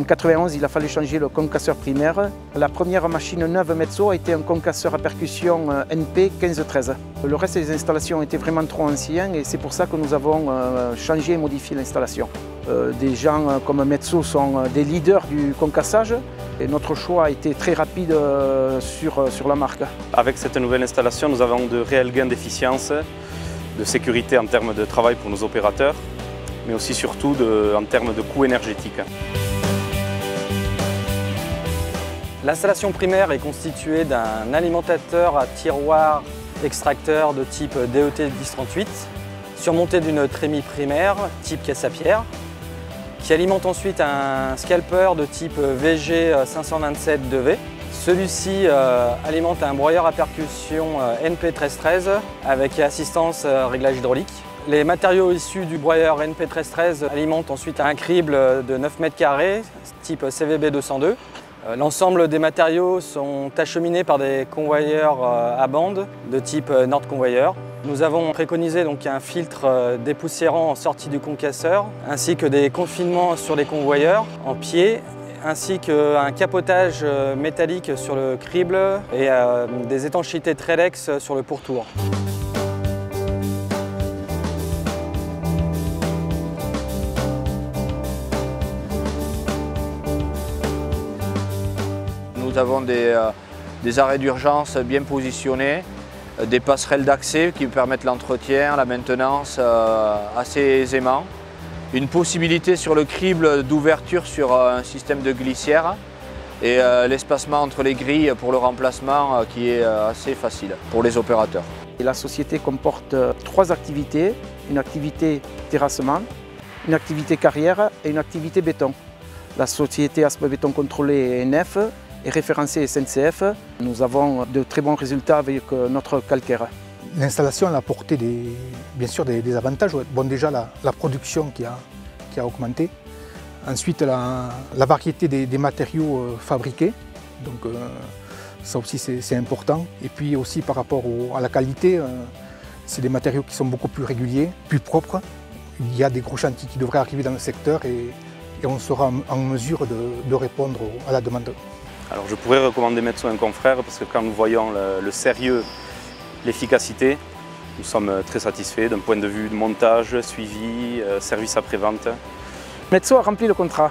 1991, il a fallu changer le concasseur primaire. La première machine neuve Metso a été un concasseur à percussion NP 1513. Le reste des installations étaient vraiment trop anciens et c'est pour ça que nous avons changé et modifié l'installation. Des gens comme Metso sont des leaders du concassage et notre choix a été très rapide sur la marque. Avec cette nouvelle installation, nous avons de réels gains d'efficience, de sécurité en termes de travail pour nos opérateurs, mais aussi surtout en termes de coûts énergétiques. L'installation primaire est constituée d'un alimentateur à tiroir extracteur de type DET 1038, surmonté d'une trémie primaire type caisse à pierre, qui alimente ensuite un scalper de type VG 527 2V. Celui-ci alimente un broyeur à percussion NP 1313 avec assistance réglage hydraulique. Les matériaux issus du broyeur NP 1313 alimentent ensuite un crible de 9 m², type CVB 202. L'ensemble des matériaux sont acheminés par des convoyeurs à bande de type Nord Convoyeur. Nous avons préconisé donc un filtre dépoussiérant en sortie du concasseur, ainsi que des confinements sur les convoyeurs en pied, ainsi qu'un capotage métallique sur le crible et des étanchéités Trelex sur le pourtour. Nous avons des arrêts d'urgence bien positionnés, des passerelles d'accès qui permettent l'entretien, la maintenance assez aisément. Une possibilité sur le crible d'ouverture sur un système de glissière et l'espacement entre les grilles pour le remplacement qui est assez facile pour les opérateurs. Et la société comporte 3 activités, une activité terrassement, une activité carrière et une activité béton. La société Aspe Béton Contrôlé ENF est référencée SNCF. Nous avons de très bons résultats avec notre calcaire. L'installation a apporté bien sûr des avantages. Bon, déjà la production qui a augmenté. Ensuite la variété des matériaux fabriqués. Donc ça aussi c'est important. Et puis aussi par rapport à la qualité, c'est des matériaux qui sont beaucoup plus réguliers, plus propres. Il y a des gros chantiers qui devraient arriver dans le secteur et on sera en mesure de répondre à la demande. Alors je pourrais recommander Metso à un confrère parce que quand nous voyons le sérieux, l'efficacité, nous sommes très satisfaits d'un point de vue de montage, suivi, service après-vente. Metso a rempli le contrat.